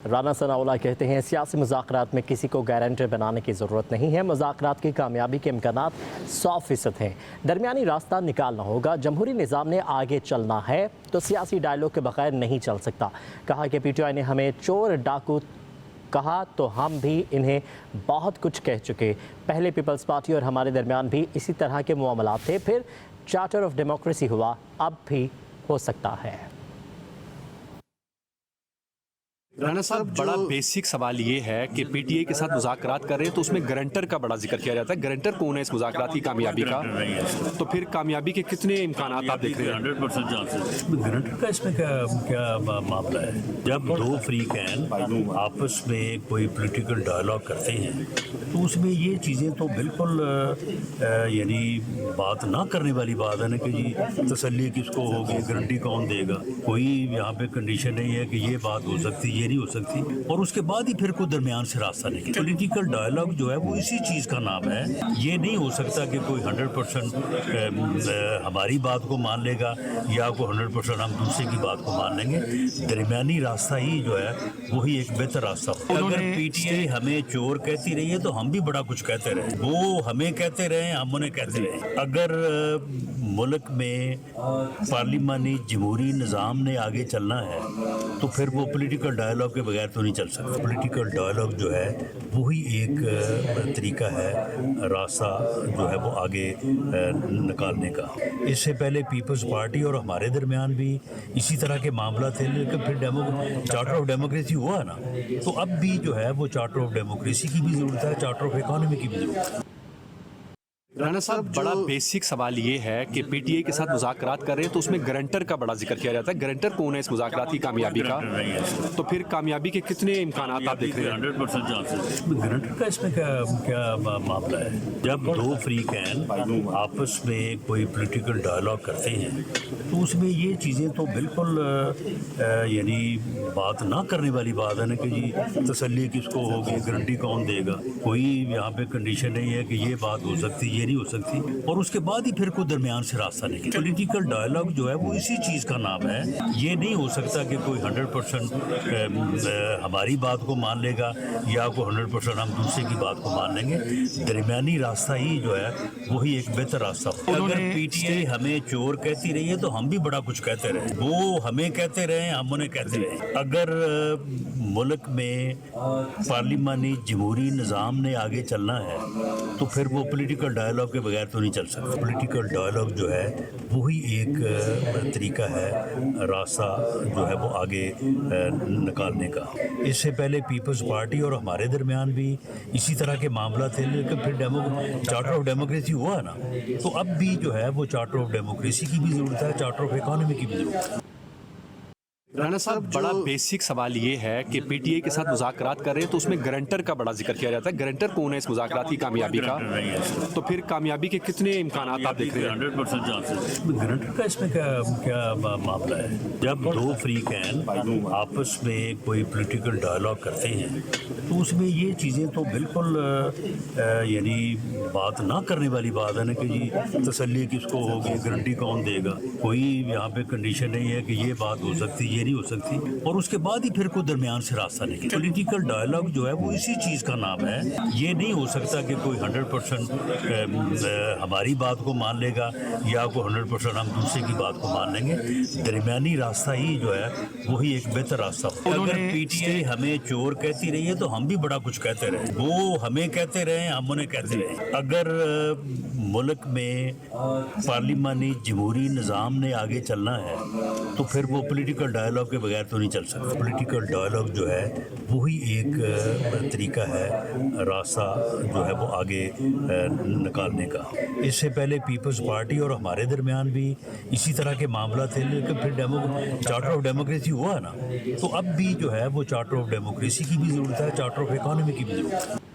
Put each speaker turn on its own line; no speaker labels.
رانا ثناءاللہ کہتے ہیں سیاسی مذاکرات میں کسی کو گارنٹر بنانے کی ضرورت نہیں ہے۔ مذاکرات کی کامیابی کے امکانات 100% ہیں۔ درمیانی راستہ نکالنا ہوگا۔ جمہوری نظام نے آگے چلنا ہے تو سیاسی ڈائیلاگ کے بغیر نہیں چل سکتا۔ کہا کہ پی ٹی آئی نے ہمیں چور ڈاکو کہا تو ہم بھی انہیں بہت کچھ کہہ چکے۔ پہلے پیپلز پارٹی اور ہمارے درمیان بھی اسی طرح کے معاملات تھے، پھر چارٹر آف ڈیموکریسی ہوا، اب بھی ہو سکتا ہے۔
رانا صاحب، بڑا بیسک سوال یہ ہے کہ پی ٹی آئی کے ساتھ مذاکرات کر رہے ہیں تو اس میں گارنٹر کا بڑا ذکر کیا جاتا ہے۔ گارنٹر کون ہے اس مذاکرات کی کامیابی کا؟ تو پھر کامیابی کے کتنے امکانات آپ دیکھ رہے ہیں؟
100% چانسز۔ گارنٹر کا اس میں کیا معاملہ ہے؟ جب دو فریقین آپس میں کوئی پولیٹیکل ڈائلاگ کرتے ہیں تو اس میں یہ چیزیں تو بالکل یعنی بات نہ کرنے والی بات ہے نا کہ جی تسلی کس کو ہوگی، گارنٹی کون دے گا۔ کوئی یہاں پہ کنڈیشن نہیں ہے کہ یہ بات ہو سکتی، یہ نہیں ہو سکتی، اور اس کے بعد ہی پھر کوئی درمیان سے راستہ نہیں۔ پولیٹیکل ڈائلاگ جو ہے وہ اسی چیز کا نام ہے۔ یہ نہیں ہو سکتا کہ کوئی 100% ہماری بات کو مان لے گا یا کوئی 100% ہم دوسرے کی بات کو مان لیں گے۔ درمیانی راستہ ہی جو ہے وہی ایک بہتر راستہ ہوگا۔ اگر پی ٹی آئی ہمیں چور کہتی رہی ہے تو ہم بھی بڑا کچھ کہتے رہے، وہ ہمیں کہتے رہے، ہم انہیں کہتے رہے۔ اگر ملک میں پارلیمانی جمہوری نظام نے آگے چلنا ہے تو پھر وہ پولیٹیکل ڈائلاگ کے بغیر تو نہیں چل سکتا۔ پولیٹیکل ڈائلاگ جو ہے وہی ایک طریقہ ہے، راستہ جو ہے وہ آگے نکالنے کا۔ اس سے پہلے پیپلز پارٹی اور ہمارے درمیان بھی اسی طرح کے معاملات تھے، لیکن پھر چارٹر آف ڈیموکریسی ہوا نا، تو اب بھی جو ہے وہ چارٹر آف ڈیموکریسی کی بھی ضرورت ہے، چارٹر آف اکانومی کی بھی ضرورت ہے۔
رانا صاحب، بڑا بیسک سوال یہ ہے کہ پی ٹی آئی کے ساتھ مذاکرات کر رہے ہیں تو اس میں گارنٹر کا بڑا ذکر کیا جاتا ہے۔ گارنٹر کون ہے اس مذاکرات کی کامیابی کا؟ تو پھر کامیابی کے کتنے امکانات آپ دیکھ رہے ہیں؟
100% چانسز۔ گارنٹر کا اس میں کیا معاملہ ہے؟ جب دو فریقین آپس میں کوئی پولیٹیکل ڈائلاگ کرتے ہیں تو اس میں یہ چیزیں تو بالکل یعنی بات نہ کرنے والی بات ہے نا کہ جی تسلی کس کو ہوگی، گارنٹی کون دے گا۔ کوئی یہاں پہ کنڈیشن نہیں ہے کہ یہ بات ہو سکتی، یہ نہیں ہو سکتی، اور اس کے بعد ہی پھر کوئی درمیان سے راستہ نہیں۔ پولیٹیکل ڈائلاگ جو ہے وہ اسی چیز کا نام ہے۔ یہ نہیں ہو سکتا کہ کوئی 100% ہماری بات کو مان لے گا یا کوئی 100% ہم دوسرے کی بات کو مان لیں گے۔ درمیانی راستہ ہی جو ہے وہی ایک بہتر راستہ ہوگا۔ اگر پی ٹی آئی ہمیں چور کہتی رہی ہے تو ہم بھی بڑا کچھ کہتے رہے، وہ ہمیں کہتے رہے، ہم انہیں کہتے رہے۔ اگر ملک میں پارلیمانی جمہوری نظام نے آگے چلنا ہے تو پھر وہ پولیٹیکل ڈائلاگ کے بغیر تو نہیں چل سکتا۔ پولیٹیکل ڈائلاگ جو ہے وہی ایک طریقہ ہے، راستہ جو ہے وہ آگے نکالنے کا۔ اس سے پہلے پیپلز پارٹی اور ہمارے درمیان بھی اسی طرح کے معاملات تھے، لیکن پھر چارٹر آف ڈیموکریسی ہوا نا، تو اب بھی جو ہے وہ چارٹر آف ڈیموکریسی کی بھی ضرورت ہے، چارٹر آف اکانومی کی بھی ضرورت ہے۔
رانا صاحب، بڑا بیسک سوال یہ ہے کہ پی ٹی آئی کے ساتھ مذاکرات کر رہے ہیں تو اس میں گارنٹر کا بڑا ذکر کیا جاتا ہے۔ گارنٹر کون ہے اس مذاکرات کی کامیابی کا؟ تو پھر کامیابی کے کتنے امکانات آپ دیکھ رہے ہیں؟
100% چانسز۔ گارنٹر کا اس میں کیا معاملہ ہے؟ جب دو فریقین آپس میں کوئی پولیٹیکل ڈائلاگ کرتے ہیں تو اس میں یہ چیزیں تو بالکل یعنی بات نہ کرنے والی بات ہے نا کہ جی تسلی کس کو ہوگی، گارنٹی کون دے گا۔ کوئی یہاں پہ کنڈیشن نہیں ہے کہ یہ بات ہو سکتی، یہ نہیں ہو سکتی، اور اس کے بعد ہی پھر کوئی درمیان سے راستہ نہیں۔ پولیٹیکل ڈائلاگ جو ہے وہ اسی چیز کا نام ہے۔ یہ نہیں ہو سکتا کہ کوئی 100% ہماری بات کو مان لے گا یا کوئی 100% ہم دوسرے کی بات کو مان لیں گے۔ درمیانی راستہ ہی جو ہے وہی ایک بہتر راستہ ہوگا۔ اگر پی ٹی آئی ہمیں چور کہتی رہی ہے تو ہم بھی بڑا کچھ کہتے رہے، وہ ہمیں کہتے رہے، ہم انہیں کہتے رہے۔ اگر ملک میں پارلیمانی جمہوری نظام نے آگے چلنا ہے تو پھر وہ پولیٹیکل ڈائلاگ کے بغیر تو نہیں چل سکتا۔ پولیٹیکل ڈائلاگ جو ہے وہی ایک طریقہ ہے، راستہ جو ہے وہ آگے نکالنے کا۔ اس سے پہلے پیپلز پارٹی اور ہمارے درمیان بھی اسی طرح کے معاملات تھے، لیکن پھر چارٹر آف ڈیموکریسی ہوا نا، تو اب بھی جو ہے وہ چارٹر آف ڈیموکریسی کی بھی ضرورت ہے، چارٹر آف اکانومی کی بھی ضرورت ہے۔